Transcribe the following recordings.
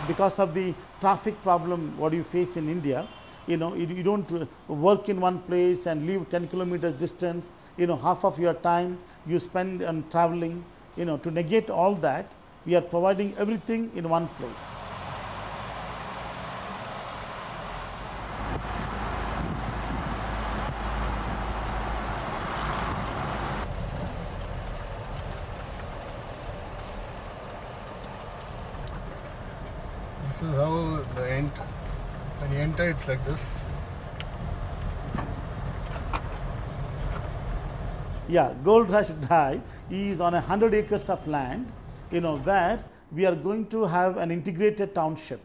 because of the traffic problem what you face in India, you know, you don't work in one place and live 10 kilometers distance, you know, half of your time you spend on traveling, you know, to negate all that, we are providing everything in one place. This is how when you enter, it's like this. Yeah, Gold Rush Drive is on 100 acres of land, you know, where we are going to have an integrated township.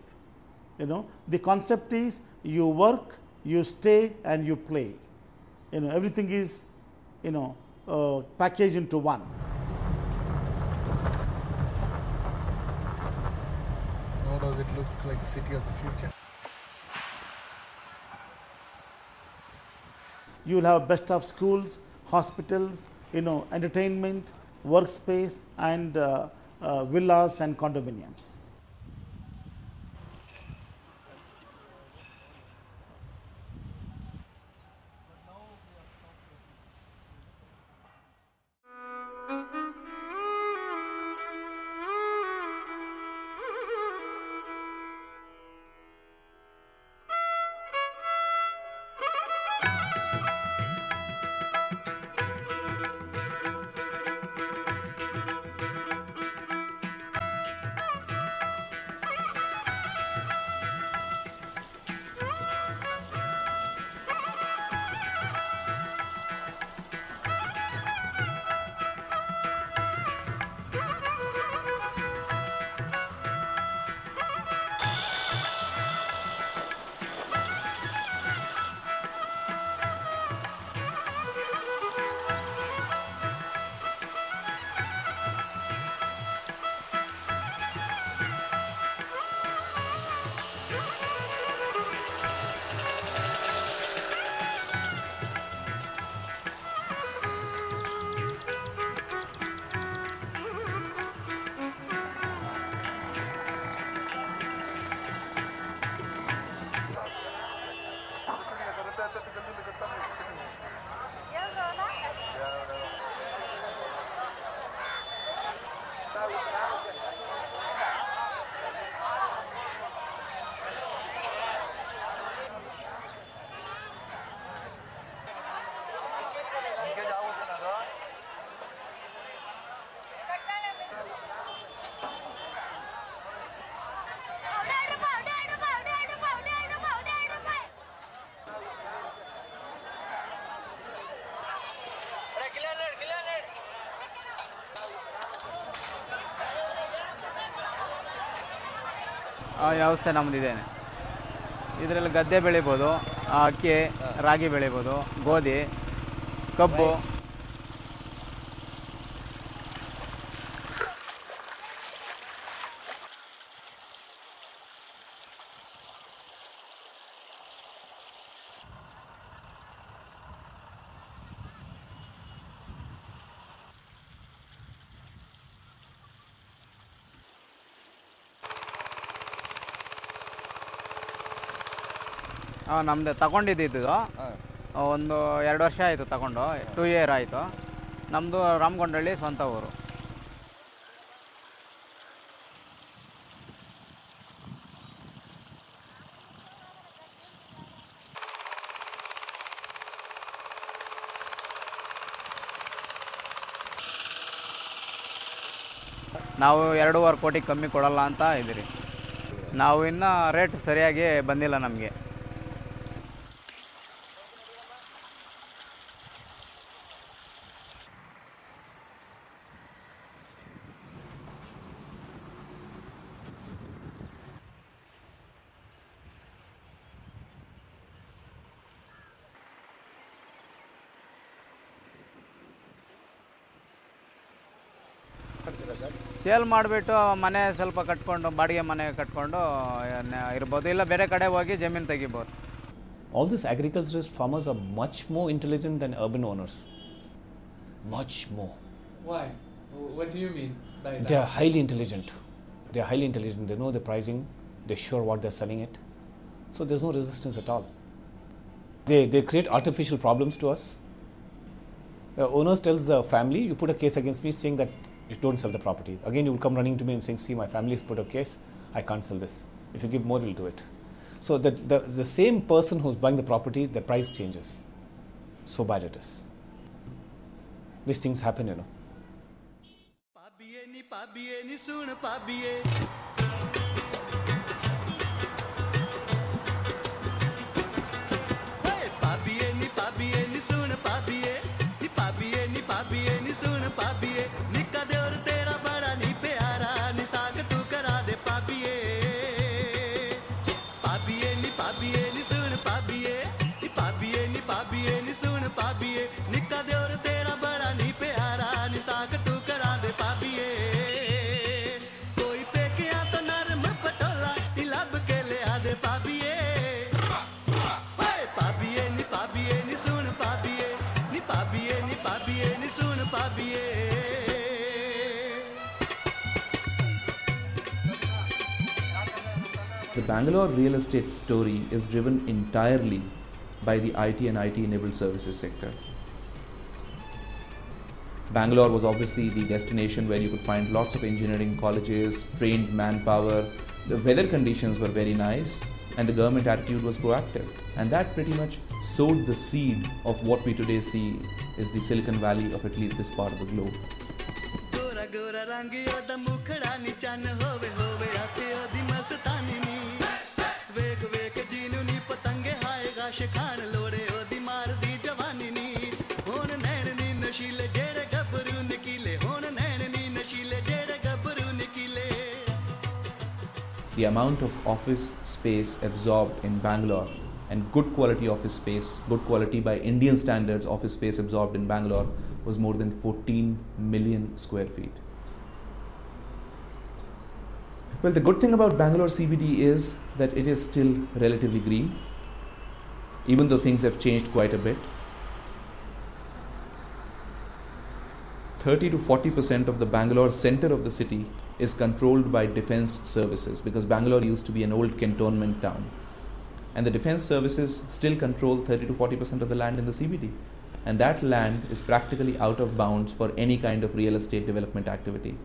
You know, the concept is you work, you stay and you play. You know, everything is, you know, packaged into one. How does it look like the city of the future? You will have best of schools, hospitals, you know, entertainment, workspace and villas and condominiums. ವ್ಯವಸ್ಥೆ ನಮ್ಮದಿದೆ. ಇದರಲ್ಲಿ ಗದ್ದೆ ಬೆಳಿಬೋದು, ಅಕ್ಕಿ ರಾಗಿ ಬೆಳಿಬೋದು, ಗೋಧಿ, ಕಬ್ಬು. ನಮ್ಮದು ತಗೊಂಡಿದ್ದು ಒಂದು 2 ವರ್ಷ ಆಯಿತು ತಗೊಂಡು, 2 ಇಯರ್ ಆಯಿತು. ನಮ್ಮದು ರಾಮಗೊಂಡಳ್ಳಿ ಸ್ವಂತ ಊರು. ನಾವು 2.5 ಕೋಟಿ ಕಮ್ಮಿ ಕೊಡಲ್ಲ ಅಂತ ಇದ್ದೀರಿ. ನಾವು ಇನ್ನೂ ರೇಟ್ ಸರಿಯಾಗಿ ಬಂದಿಲ್ಲ ನಮಗೆ. ಸೇಲ್ ಮಾಡಿಬಿಟ್ಟು ಮನೆ ಸ್ವಲ್ಪ ಕಟ್ಕೊಂಡು, ಬಾಡಿಗೆ ಮನೆ ಕಟ್ಕೊಂಡು ಇರ್ಬೋದು, ಇಲ್ಲ ಬೇರೆ ಕಡೆ ಹೋಗಿ ಜಮೀನು ತೆಗಿಬೋದು. All these agriculturist farmers are much more intelligent than urban owners. Much more. Why? What do you mean by that? They are highly intelligent. They are highly intelligent. They know the pricing. they're sure what they're selling it. So there's no resistance at all. They create artificial problems to us. The owner tells the family, you put a case against me saying that you don't sell the property. Again, you will come running to me and saying, see, my family has put a case, I can't sell this. If you give more, we'll do it. So the same person who's buying the property, the price changes. So bad it is. These things happen, you know. The Bangalore real estate story is driven entirely by the IT and IT-enabled services sector. Bangalore was obviously the destination where you could find lots of engineering colleges, trained manpower. The weather conditions were very nice and the government attitude was proactive. And that pretty much sowed the seed of what we today see is the Silicon Valley of at least this part of the globe. The amount of office space absorbed in Bangalore and good quality office space, good quality by Indian standards office space absorbed in Bangalore was more than 14 million square feet. Well, the good thing about Bangalore CBD is that it is still relatively green, even though things have changed quite a bit. 30 to 40% of the Bangalore center of the city is controlled by defense services, because Bangalore used to be an old cantonment town. And the defense services still control 30 to 40% of the land in the CBD. And that land is practically out of bounds for any kind of real estate development activity.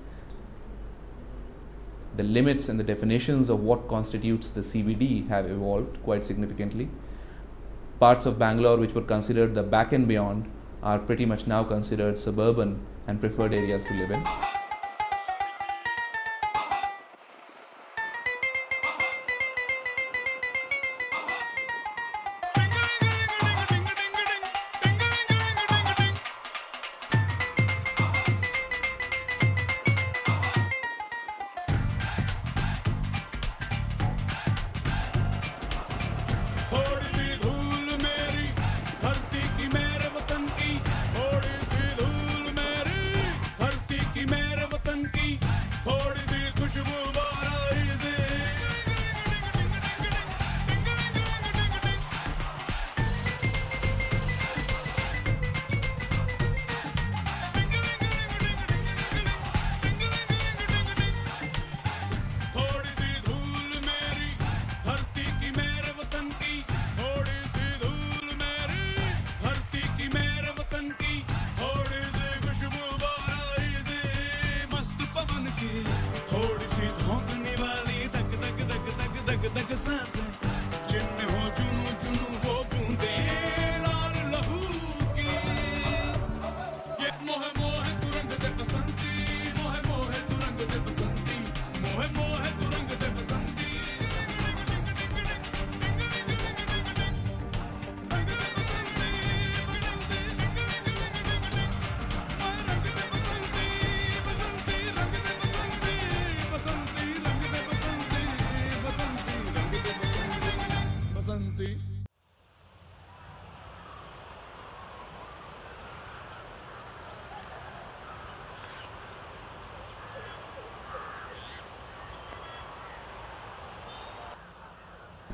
The limits and the definitions of what constitutes the CBD have evolved quite significantly. Parts of Bangalore which were considered the back and beyond are pretty much now considered suburban and preferred areas to live in.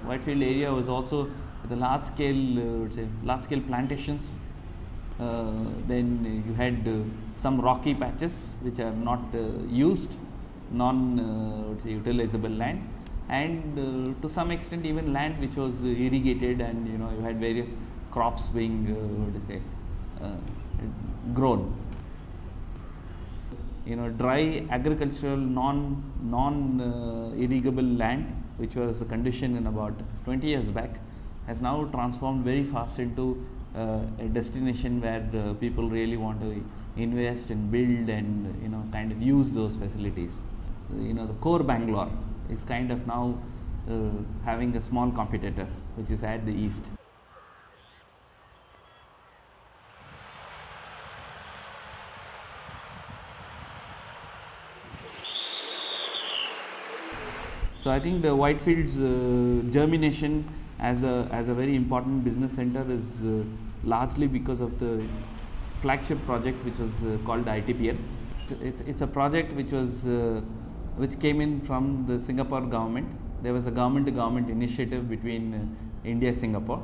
Whitefield area was also the large scale plantations. Then you had some rocky patches which are not used, utilizable land, and to some extent even land which was irrigated, and you had various crops being grown. Dry agricultural non irrigable land, which was a condition in about 20 years back, has now transformed very fast into a destination where people really want to invest and build and kind of use those facilities. The core Bangalore is kind of now having a small competitor, which is at the east. So I think the Whitefield's germination as a very important business center is largely because of the flagship project which was called the ITPL. It's a project which came in from the Singapore government. There was a government-to-government initiative between India and Singapore.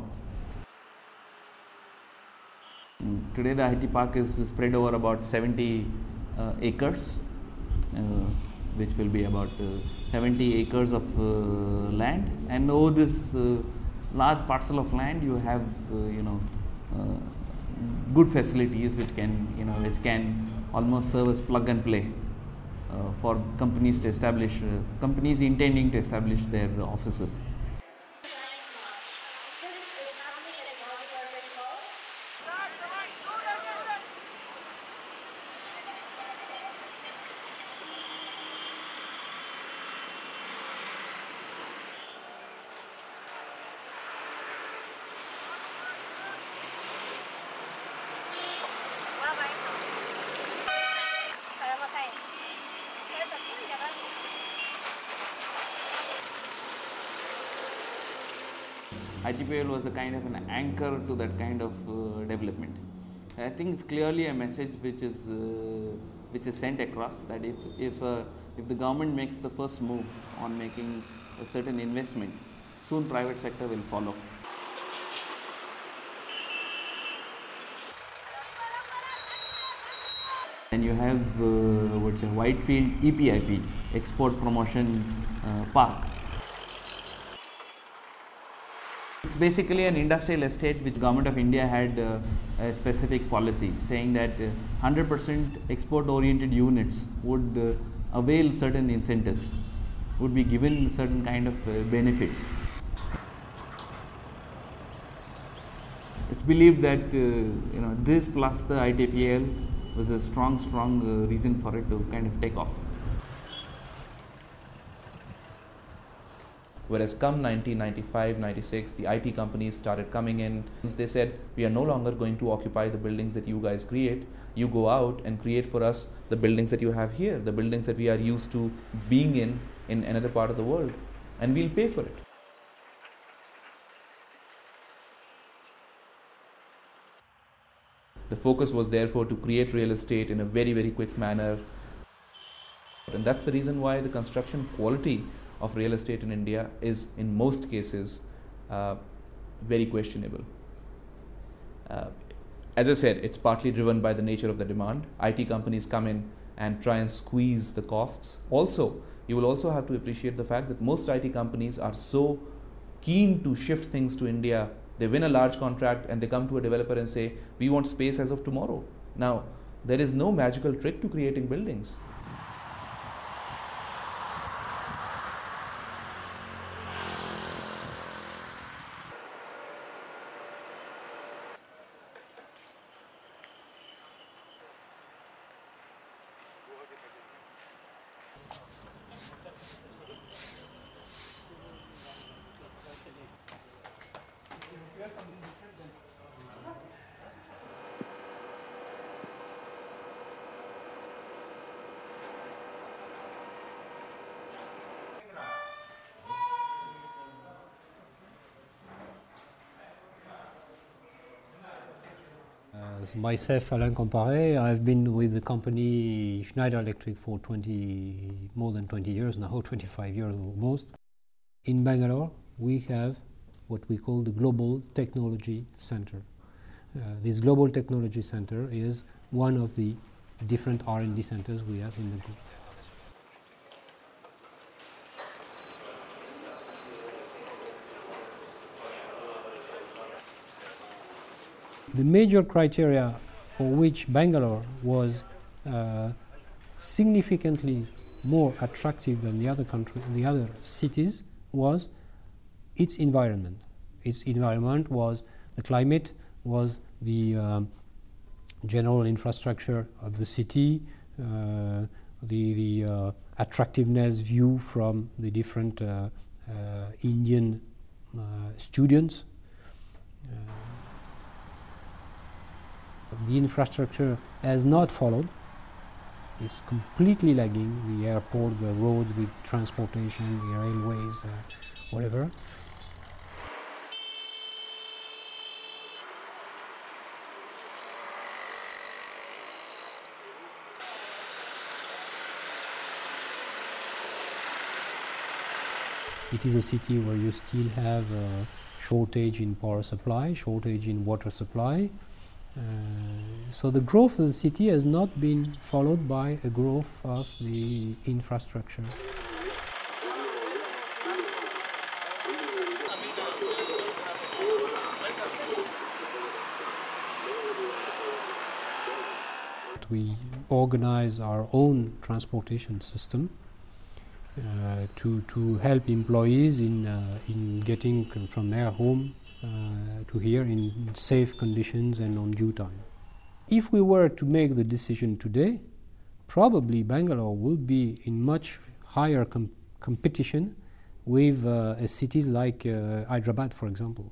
Today the IT park is spread over about 70 acres, which will be about 70 acres of land, and over this large parcel of land you have good facilities which can almost serve as plug and play for companies to establish companies intending to establish their offices. ITPL was a kind of an anchor to that kind of development. I think it's clearly a message which is sent across that if the government makes the first move on making a certain investment, soon private sector will follow. And you have Whitefield EPIP, Export Promotion Park. It's basically an industrial estate which Government of India had a specific policy saying that 100% export oriented units would avail certain incentives, would be given certain kind of benefits. It's believed that this plus the ITPL was a strong reason for it to kind of take off. Whereas come 1995, 96, the IT companies started coming in. They said, we are no longer going to occupy the buildings that you guys create. You go out and create for us the buildings that you have here, the buildings that we are used to being in another part of the world, and we'll pay for it. The focus was therefore to create real estate in a very, very quick manner. And that's the reason why the construction quality of real estate in India is in most cases very questionable. As I said, it's partly driven by the nature of the demand. IT companies come in and try and squeeze the costs. Also, you will also have to appreciate the fact that most IT companies are so keen to shift things to India. They win a large contract and they come to a developer and say, we want space as of tomorrow. Now, there is no magical trick to creating buildings. Myself, Alain Comparé, I've been with the company Schneider Electric for more than 20 years now, 25 years almost. In Bangalore, we have what we call the Global Technology Center. This Global Technology Center is one of the different R&D centers we have in the group. the major criteria for which Bangalore was significantly more attractive than the other cities was its environment. Its environment was the climate, was the general infrastructure of the city, the attractiveness view from the different Indian students. The infrastructure has not followed. It's completely lagging. The airport, the roads with transportation, the railways, whatever. It is a city where you still have a shortage in power supply, shortage in water supply. So the growth of the city has not been followed by a growth of the infrastructure. We organize our own transportation system to help employees in getting from their home to here in safe conditions and on due time. If we were to make the decision today, probably Bangalore will be in much higher competition with cities like Hyderabad, for example.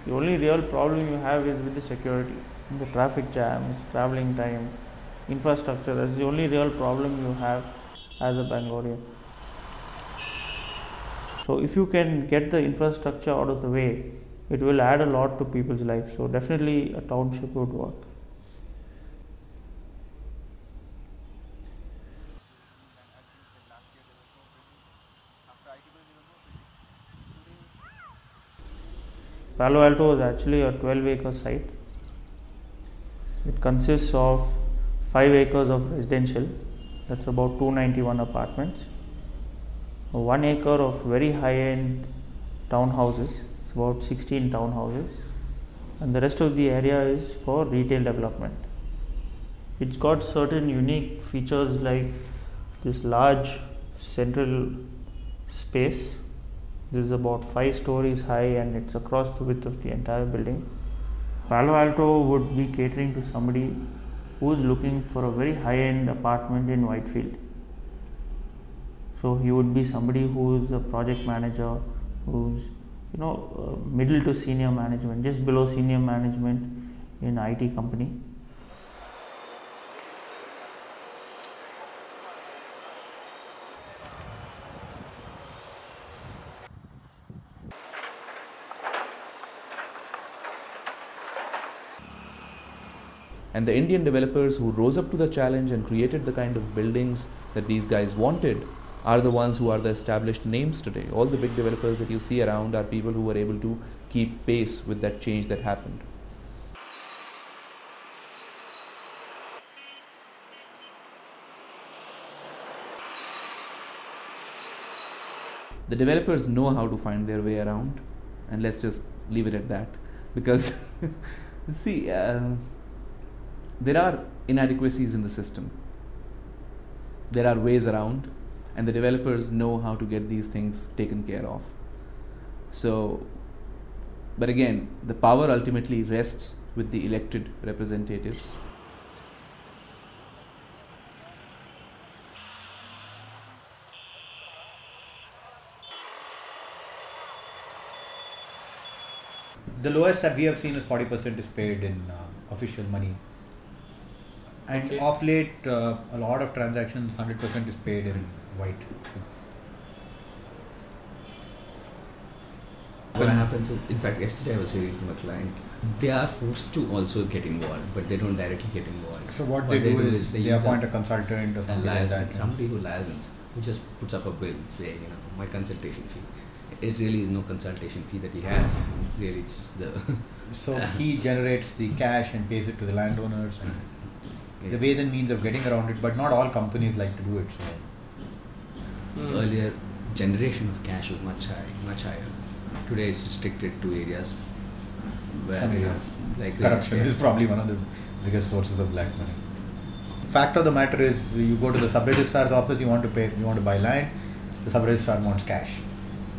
The only real problem you have is with the security, the traffic jams, travelling time, infrastructure. That's the only real problem you have as a Bangalorean. So if you can get the infrastructure out of the way, it will add a lot to people's lives. So definitely a township would work. Palo Alto is actually a 12-acre site. It consists of 5 acres of residential, that's about 291 apartments, 1 acre of very high-end townhouses, it's about 16 townhouses, and the rest of the area is for retail development. It's got certain unique features like this large central space. This is about 5 stories high and it's across the width of the entire building. Palo Alto would be catering to somebody who is looking for a very high-end apartment in Whitefield. So he would be somebody who is a project manager, who's middle to senior management, just below senior management in an IT company. And the Indian developers who rose up to the challenge and created the kind of buildings that these guys wanted are the ones who are the established names today. All the big developers that you see around are people who were able to keep pace with that change that happened. The developers know how to find their way around, and let's just leave it at that, because see, there are inadequacies in the system. There are ways around, and the developers know how to get these things taken care of. So, but again, the power ultimately rests with the elected representatives. The lowest that we have seen is 40% is paid in official money. And Okay. of late, a lot of transactions, 100% is paid in white. What happens is, in fact, yesterday I was hearing from a client, they are forced to also get involved, but they don't directly get involved. So what they do is they use appoint a consultant or a something like liaison, that. somebody who liaisons, who just puts up a bill saying, my consultation fee. It really is no consultation fee that he has. It's really just the. So he generates the cash and pays it to the landowners. And the ways and means of getting around it, but not all companies like to do it. So Earlier, generation of cash was much higher. Today, it's restricted to areas where some areas, like corruption is probably one of the biggest sources of black money. Fact of the matter is, you go to the sub-registrar's office, you want to buy land, the sub-registrar wants cash.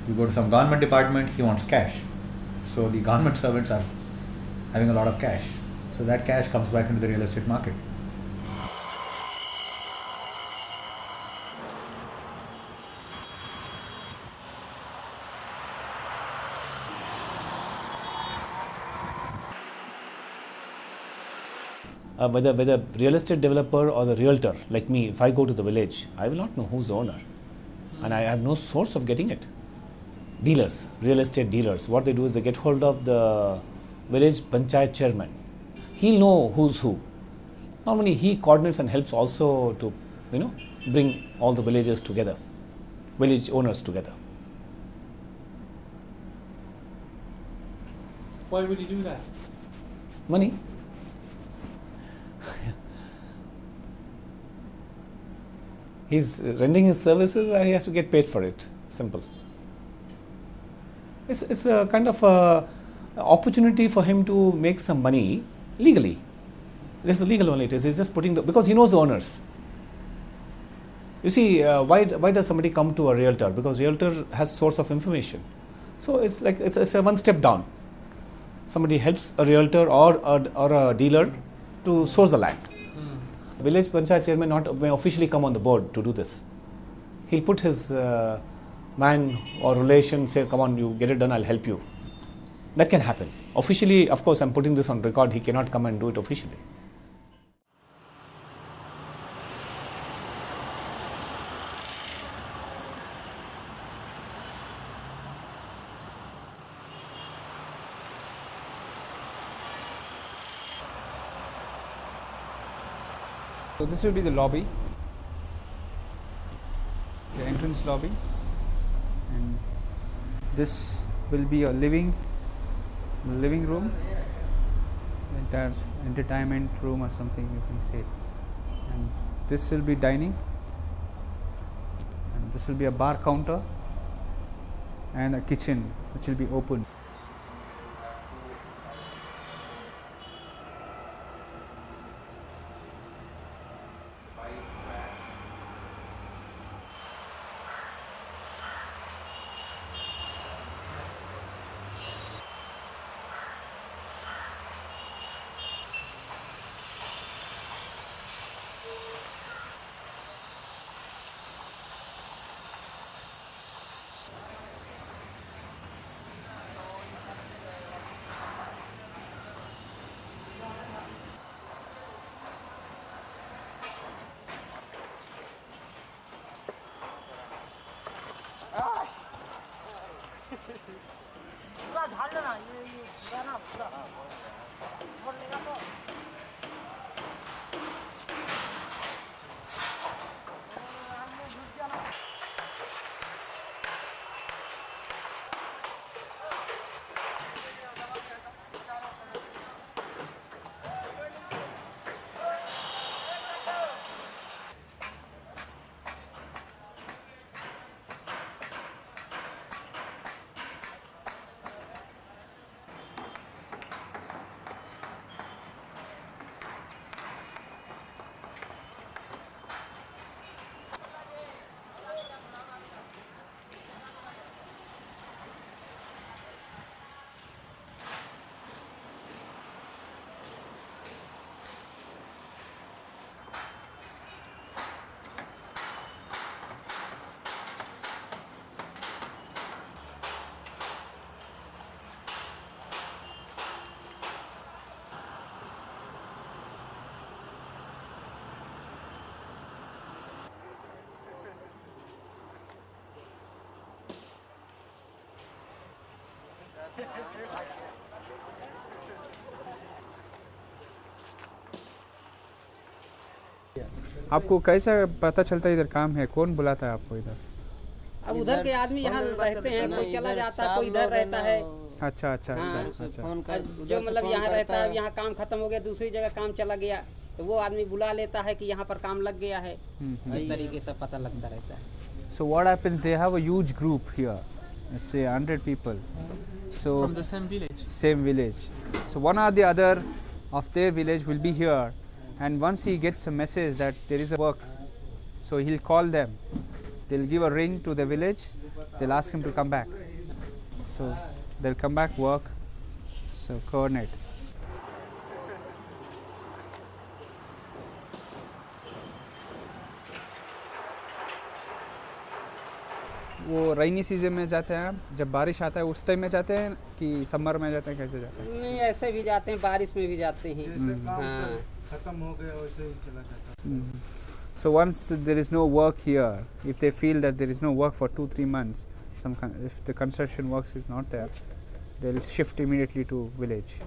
You go to some government department, he wants cash. So the government servants are having a lot of cash. So that cash comes back into the real estate market. Whether real estate developer or the realtor, like me, if I go to the village, I will not know who's the owner. And I have no source of getting it. Dealers, real estate dealers, what they do is they get hold of the village panchayat chairman. He'll know who's who. Normally he coordinates and helps also to, bring all the villagers together, village owners together. Why would he do that? Money. He's rendering his services and he has to get paid for it. Simple. It's a kind of a opportunity for him to make some money legally. This is legal only. It is. He's just putting because he knows the owners. You see, why does somebody come to a realtor? Because realtor has source of information. So it's like it's a one step down. Somebody helps a realtor or a dealer to source the land. Village panchayat chairman may officially come on the board to do this. He'll put his man or relation, say, come on, you get it done, I'll help you. That can happen. Officially, of course, I'm putting this on record, he cannot come and do it officially. So this will be the lobby, the entrance lobby, and this will be a living room, entire entertainment room or something you can say, and this will be dining, and this will be a bar counter and a kitchen which will be open. आपको कैसा पता चलता है इधर काम है? कौन बुलाता है आपको इधर? अब उधर के आदमी यहाँ रहते हैं, कोई चला जाता है, कोई इधर रहता है। अच्छा अच्छा अच्छा अच्छा। जो मतलब यहाँ रहता है, यहाँ काम खत्म हो गया, दूसरी जगह काम चला गया, तो वो आदमी बुला लेता है कि यहाँ पर काम लग गया है, इस तरीके से पता लगता रहता है। So what happens, they have a huge group here, let's say 100 people. So from the same village? Same village. So one or the other of their village will be here, and once he gets a message that there is a work, so he'll call them. They'll give a ring to the village, they'll ask him to come back. So they'll come back, work, so coordinate. वो rainy season में जाते हैं, जब बारिश आता है उस time में जाते हैं कि समर में जाते हैं, कैसे जाते हैं? नहीं, ऐसे भी जाते हैं, बारिश में भी जाते हैं। हाँ। खत्म हो गया वैसे ही चला जाता है। So once there is no work here, if they feel that there is no work for 2-3 months, if the construction works is not there, they'll shift immediately to village.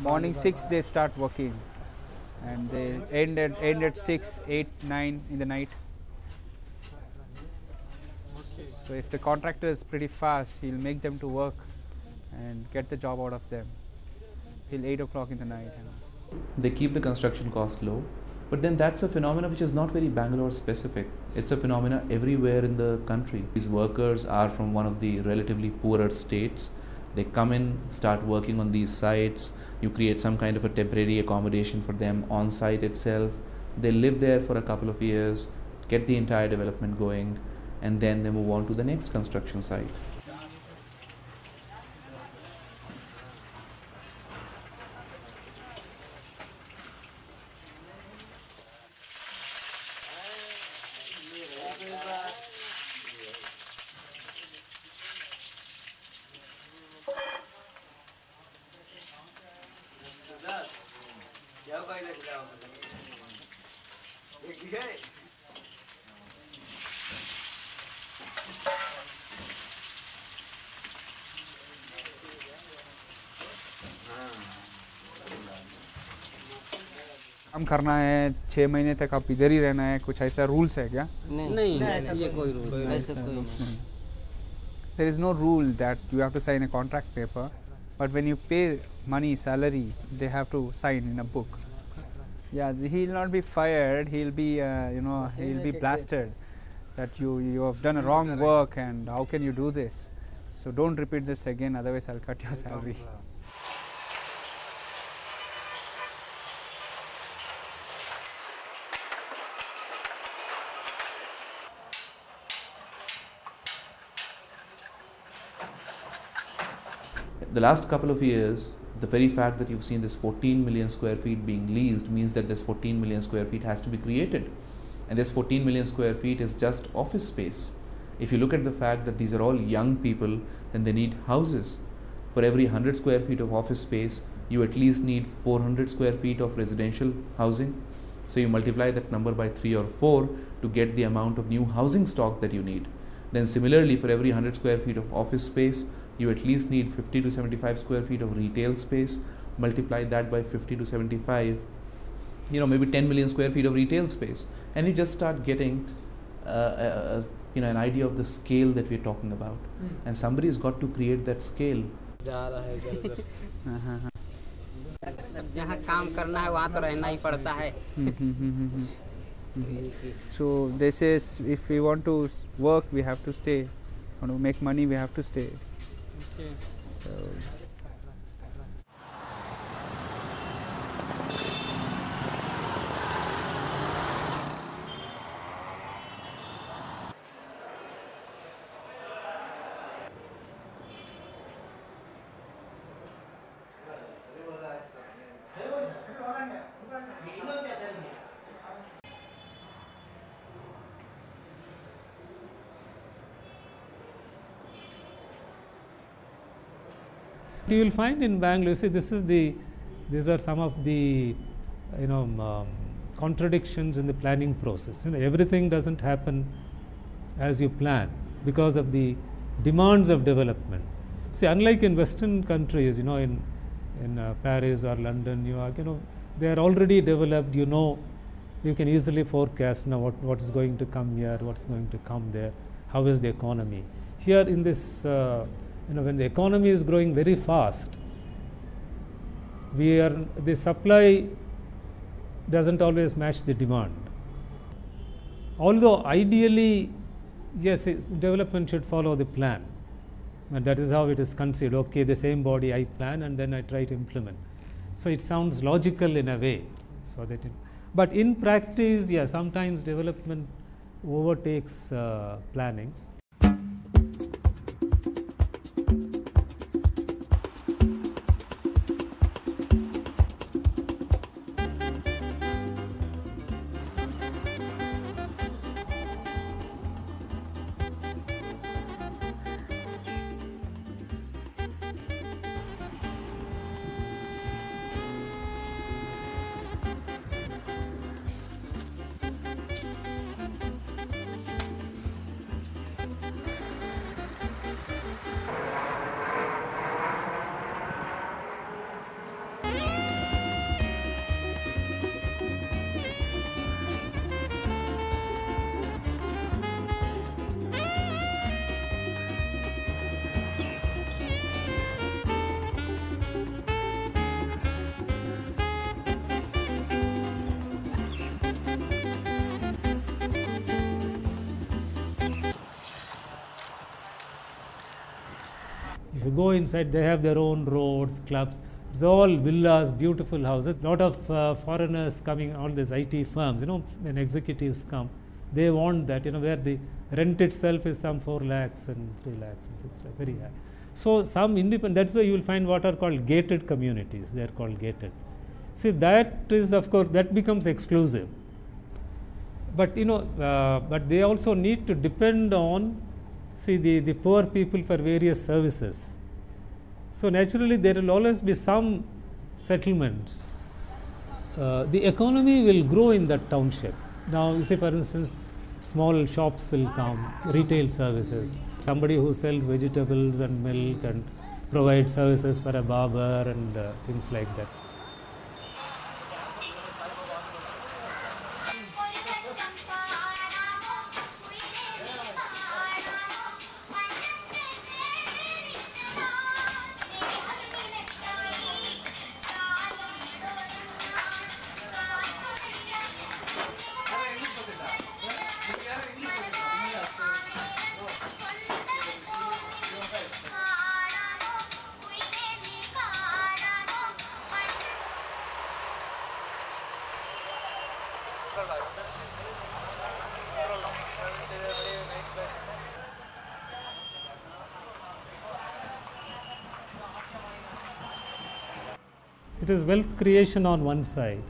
Morning 6 they start working and they end at 6, 8, 9 in the night. So if the contractor is pretty fast, he'll make them to work and get the job out of them till 8 o'clock in the night. They keep the construction cost low, but then that's a phenomena which is not very Bangalore specific. It's a phenomena everywhere in the country. These workers are from one of the relatively poorer states. They come in, start working on these sites. You create some kind of a temporary accommodation for them on site itself. They live there for a couple of years, get the entire development going, and then they move on to the next construction site. काम करना है 6 महीने तक आप इधर ही रहना है, कुछ ऐसा रूल्स है क्या? नहीं, ये कोई रूल ऐसा कोई नहीं। There is no rule that you have to sign a contract paper, but when you pay money, salary, they have to sign in a book. Yeah, he'll not be fired. He'll be, he'll be blasted that you have done a wrong work and how can you do this? So don't repeat this again, otherwise I'll cut your salary. The last couple of years, the very fact that you've seen this 14 million square feet being leased means that this 14 million square feet has to be created. And this 14 million square feet is just office space. If you look at the fact that these are all young people, then they need houses. For every 100 square feet of office space, you at least need 400 square feet of residential housing. So you multiply that number by 3 or 4 to get the amount of new housing stock that you need. Then similarly, for every 100 square feet of office space, you at least need 50 to 75 square feet of retail space. Multiply that by 50 to 75, maybe 10 million square feet of retail space. And you just start getting an idea of the scale that we're talking about. And somebody's got to create that scale. जहाँ काम करना है वहाँ तो रहना ही पड़ता है। So they say if we want to work, we have to stay. Want to make money, we have to stay. Okay. So. You will find in Bangalore, see, these are some of the contradictions in the planning process. Everything doesn't happen as you plan because of the demands of development. See, unlike in Western countries, in Paris or London, New York, They are already developed, you know, you can easily forecast now what is going to come here, what's going to come there, how is the economy. Here in this, when the economy is growing very fast, the supply doesn't always match the demand. Although ideally, yes, development should follow the plan. And that is how it is conceived. Okay, the same body I plan and then I try to implement. So it sounds logical in a way. So that but in practice, yeah, sometimes development overtakes planning. If you go inside, they have their own roads, clubs. It's all villas, beautiful houses. A lot of foreigners coming, all these IT firms, when executives come, they want that, where the rent itself is some 4 lakhs and 3 lakhs and 6 lakhs, very high. So some independent, that's why you will find what are called gated communities. They are called gated. See, that is, of course, that becomes exclusive. But, but they also need to depend on, the poor people for various services. So naturally, there will always be some settlements. The economy will grow in that township. Now, you see, for instance, small shops will come, retail services. Somebody who sells vegetables and milk and provides services for a barber and things like that. It is wealth creation on one side,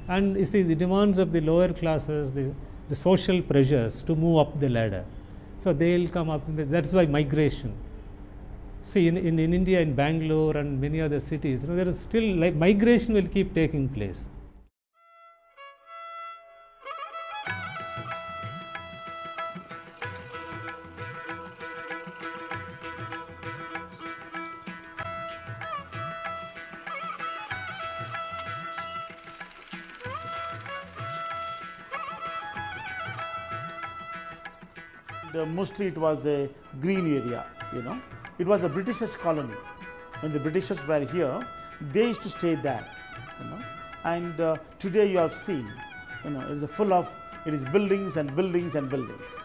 and you see the demands of the lower classes, the social pressures to move up the ladder. So they will come up, that's why migration. See, in India, in Bangalore and many other cities, there is still, like, migration will keep taking place. Mostly it was a green area, It was a Britishers' colony. When the Britishers were here, they used to stay there, And today you have seen, it is full of, it is buildings and buildings and buildings.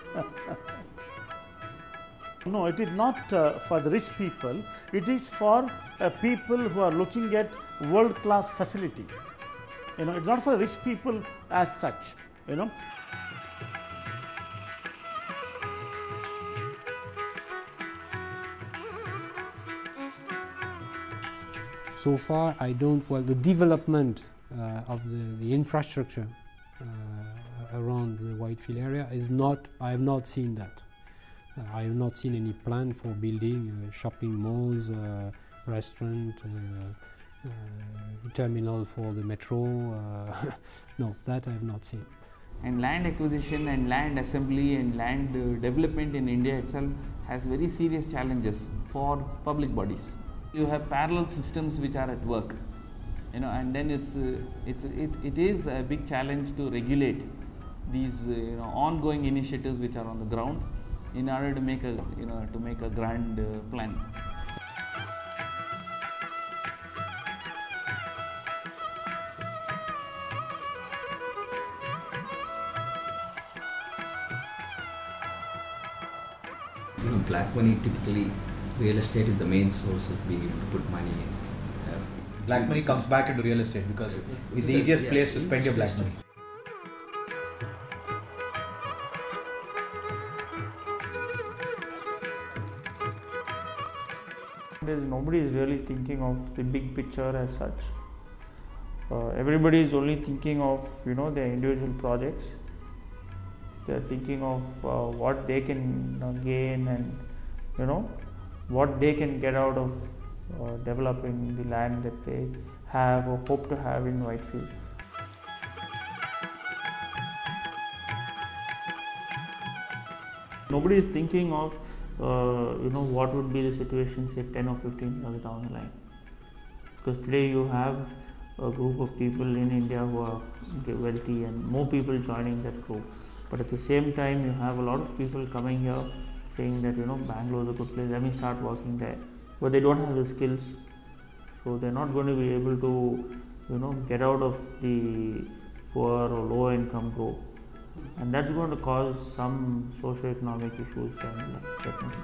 No, it is not for the rich people. It is for people who are looking at world-class facility. It's not for rich people as such, So far, the development of the infrastructure around the Whitefield area is not, I have not seen that. I have not seen any plan for building shopping malls, restaurant, terminal for the metro. No, that I have not seen. And land acquisition and land assembly and land development in India itself has very serious challenges for public bodies. You have parallel systems which are at work. you know, and then it is a big challenge to regulate these ongoing initiatives which are on the ground in order to make a grand plan. Black money, typically real estate is the main source of being able to put money in. Black money comes back into real estate because it's the easiest place to spend your black money. Nobody is really thinking of the big picture as such. Everybody is only thinking of their individual projects. They are thinking of what they can gain and what they can get out of developing the land that they have or hope to have in Whitefield. Nobody is thinking of what would be the situation say 10 or 15 years down the line, because today you have a group of people in India who are wealthy and more people joining that group, but at the same time you have a lot of people coming here saying that Bangalore is a good place, let me start working there, but they don't have the skills, so they're not going to be able to get out of the poor or lower income group, and that's going to cause some socio-economic issues down the line, definitely.